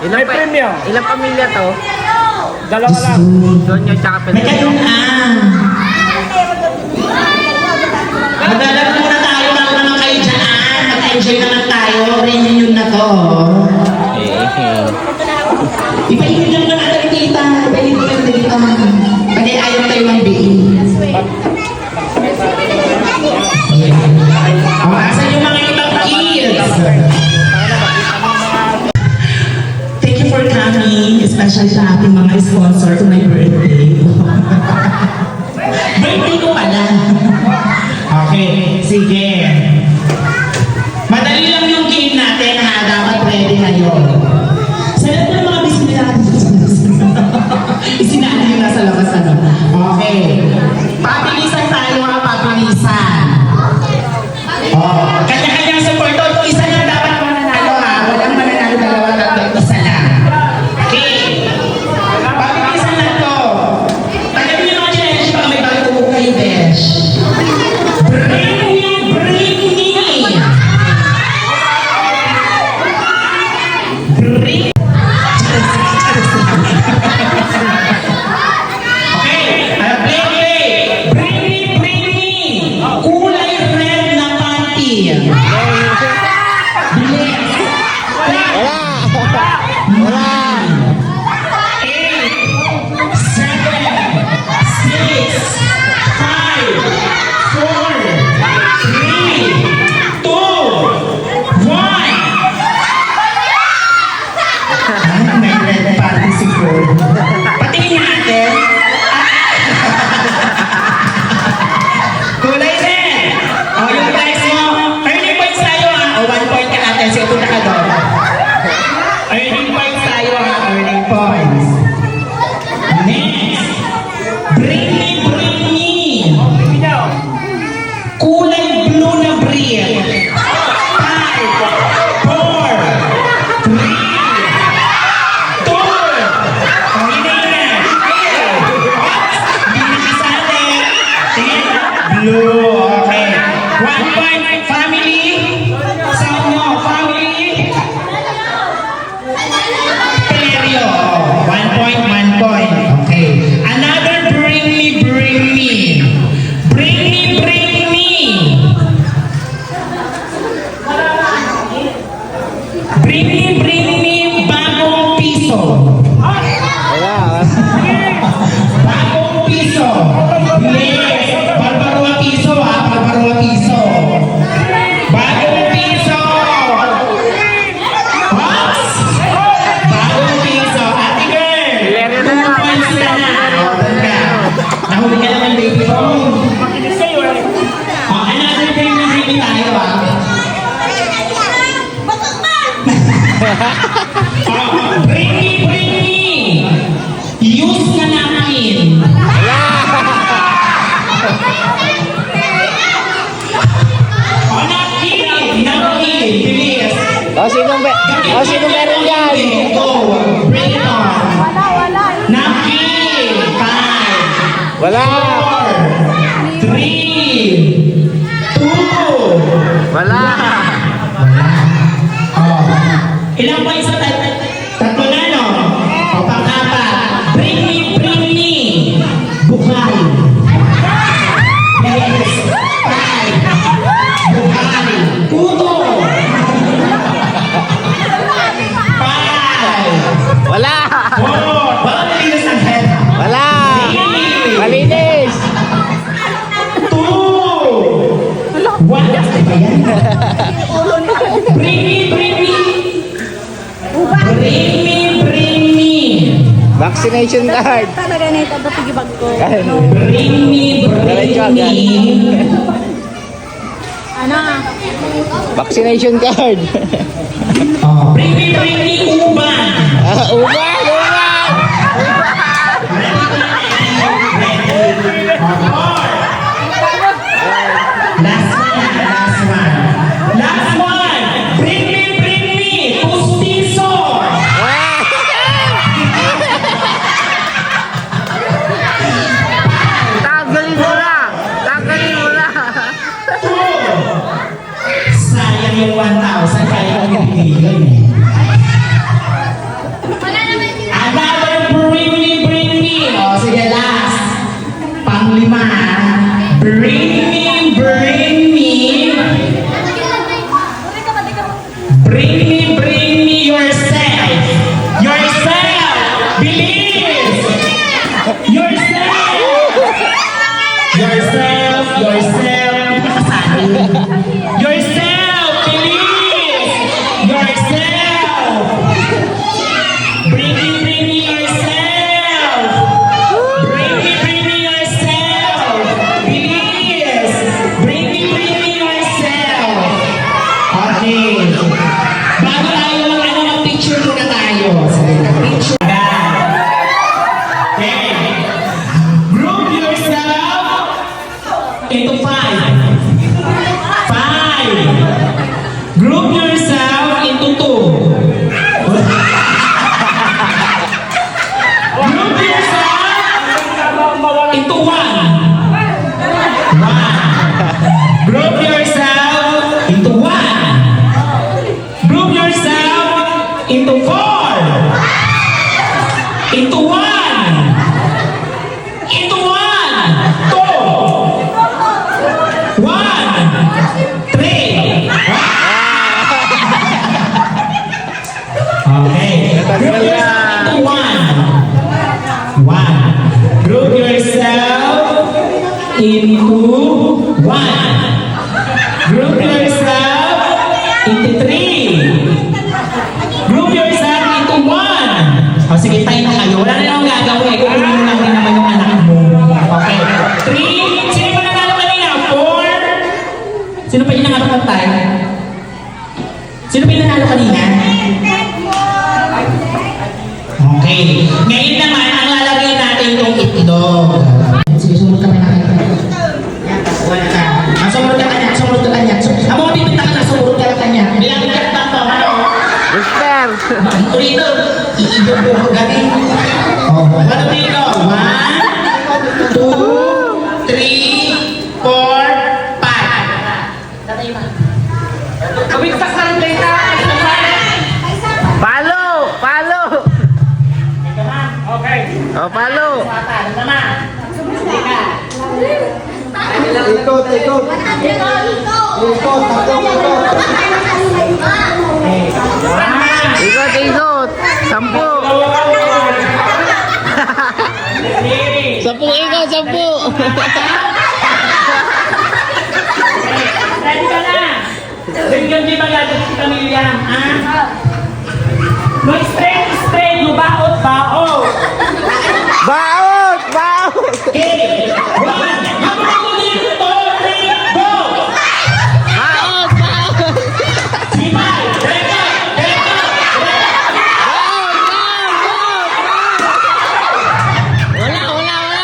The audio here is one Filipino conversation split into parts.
May premium. Ilang pamilya to? Dalawa lang. Doon yung tsaka May kayunan. Maglalaro muna tayo bago naman kayo dyan. Mag-enjoy naman tayo. Reunion na to. Ipahingi lang naman natin tita. Ipahingi lang dito. Pwede ayaw tayo ng biin. Asan yung mga ibang kids? Thank you for coming, especially sa ating mga sponsor to my birthday. Birthday ko pala. Okay, sige. Madali lang yung game natin ha. Dapat ready na yun. Sa lahat ng mga bisita natin. Isinali yung nasa labas ano. Okay. Papilisan tayo mga papilisan. Oh, kanya-kanyang supporto. Isa lang dapat mananalo ha. Walang mananalo dalawa tatlo. Isa lang. Okay. Papilisan lang to. Tagamin yung mga challenge baka may bago ko kayo, besh. Bring me, bring me. Bring. Okay. Play. Bring me, bring me. Kulay red na panty. Bilis. Wala! 8, 7, 6, 5, 4, 3, 2, 1. May red party si Ford. Patingin natin. Kulay red. O, yung guys mo. Earning points tayo ha. O, 1 point ka natin. Sige, punta ka doon. Earning points tayo ha. Earning points. Next. Bring me, bring me. Kulay blue na brief. 5, 4, 3, 2. O, hindi na. Hindi na kasali. Tingin. Blue. Okay. 1 point. Family. Sa inyo. Family. Perio. 1 point, 1 point. Okay. Another bring me, bring me. Bring me, bring me. Bring me, bring me, bagong piso. Wala! Bagong piso. Yes. Barbaroa piso ha. Barbaroa piso. Bagong piso. What? Bagong piso. Ate girl. Lero na 2 lang. points ka na. Doon ka. Nahuli ka naman baby phone. Makinig kayo eh. Another bring me tayo ha. Bring me, bring me. Use na namin. Napkin. Bilis. Sino meron yan? Go. Bring it on. Napkin. 5, Wala! 4, 3, 2. Wala! Ilang points sa tatlo na, no? O, pang-apat. Bring me. Bukal. Yes. 5. Bukal. Puto. 5. Wala! 4. Baka nalinis ang head. Wala! 3. Malinis! 2. 1. Ba yan? Bring me. Bring me. Vaccination card! Talaga na ito, patigibag ko. Bring me. Ano? Vaccination card. Oh, bring me uban. Uban! Uban! Last one. Bring me pustiso. Tagalin mo na! Tagalin mo na! Sayang yung 1,000 kaya ko ibigay yun eh. Okay. Bago tayo mag-picture muna tayo. Picture. Okay. Group yourself into 5. 5. Group yourself into 2. Group yourself into 1. 1. Group yourself into 1. Group yourself into 4. Into 1. Into 1. 2. 1. 3. Okay. Group yourself into 1. 1. Group yourself into 1. Group yourself into 3. Group yourself into 1. O sige, tayo na kayo. Wala na lang gagawin. Kukunin mo lang din naman yung anak mo. Okay. 3. Sino pa nanalo kanina? 4. Sino pa yung nanalo tayo? Sino pa yung nanalo kanina? Okay. Ngayon naman, ang lalagay natin yung itlog. Sige, sumunod kami na kayo. Wala ka. Ang sumunod ka kanya, sumunod ka kanya. Ang mga pipita ka na, sumunod ka kanya. Bilang ka na ba? Ano? Mister! Rito, iibig mo galing. Ano dito? 1, 2, 3, 4, 5. Kabigtas ng data. Palo! Palo! Okay. O, palo! Ikot, ikot. Ikot, Ikot, ikot! 10! 10 ikot, 10! Ready ka na? Bigyan di ba gadget si Camilla? Ha? Mag-straight, straight. Baot, baot. Baot! Baot! Okay. 1. Habang ako dito, 3, go! Baot! Baot! Si Mike, Reka, Reka, Reka. Wala, wala, wala!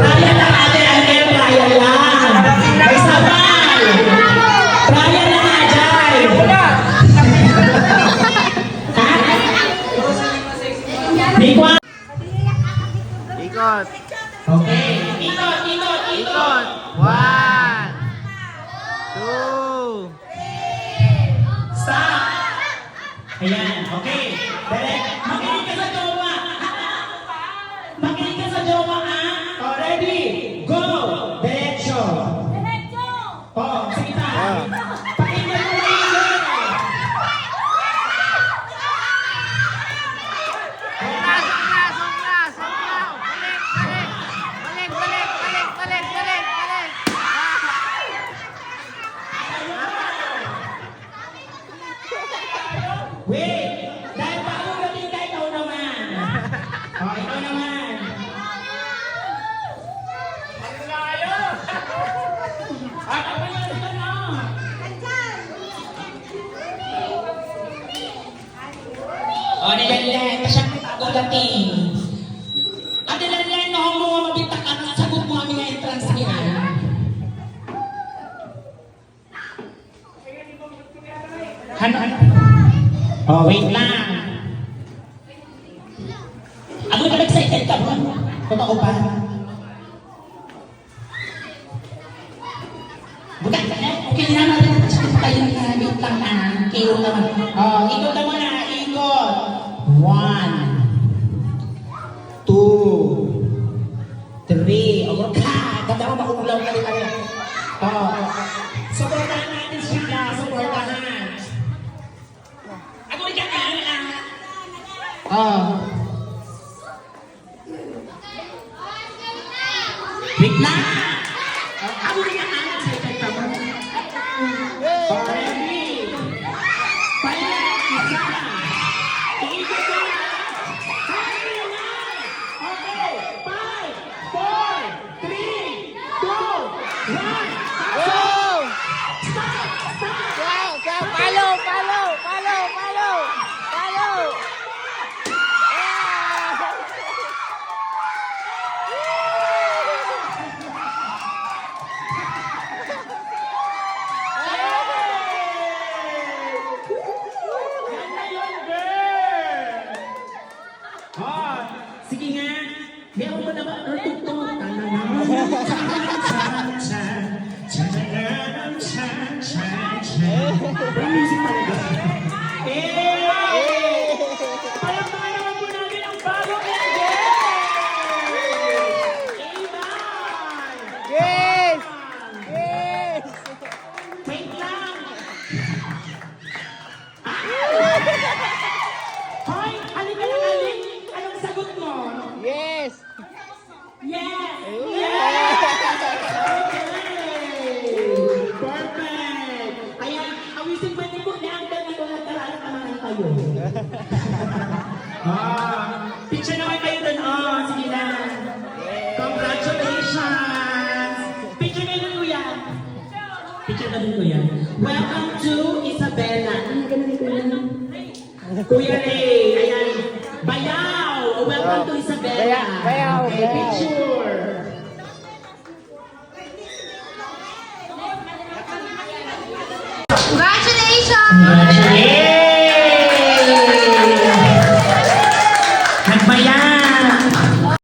Trial lang natin, Angel, trial lang. May sabay. Trial lang natin. Ha? Bigwa. Ikot! Okay. Ikot, ikot, ikot. Ikot! 1 2 Stop. Ayan, okay. Direct. Makinig ka sa jowa. Makinig ka sa jowa, ha? Oh, ready? Go. Diretso. Oh, sige ta. Pakinggan mo maigi. Sobra! Sobra! Sobra! Balik! Balik! Balik! Balik! Balik! Balik! Balik! Wait! Dahil bago galing ka, ikaw naman. Oh, ikaw naman. Oh, nilalan. Pasyak ako dating. Ang nilalan na ako mga mabitak at sagot mo kami nga entrance nila. Ano? Oh, wait lang. Ako na excited ka ba? Totoo ba? Bukan ka na? Okay na natin. Sakit tayo ng wait lang na. Kayo naman. Oh, ikot na muna. Ikot. 1, 2, 3. Oh, ka! Ganda ko makuulaw ka rin kaya. Oh. Supportahan natin siya. Supportahan. Ako rin ka na. Oh. Wait lang. Ako rin ka na. Excited ka ba? Ready? Paya, isa. Iikot ko na. Sige nga. Meron ko na ba? Tugtog. May music talaga. Palakpakan naman po namin ang bagong engine! Amen! Yes! Yes! Wait lang. Hoy, halika lang, halika. Anong sagot mo? Yes! Yes! Perfect! Ayan, awisin ba niyo na ang ganito na karaan kayo? Picture naman kayo dun. Sige na. Congratulations! Picture na dun, kuya. Picture na dun, kuya. Welcome to Isabela. Ano ganun ni kuya? Kuya Ray, ayan. Bayaw! Welcome to Isabela. Bayaw, Okay, bayaw. picture. Congratulations! Congratulations!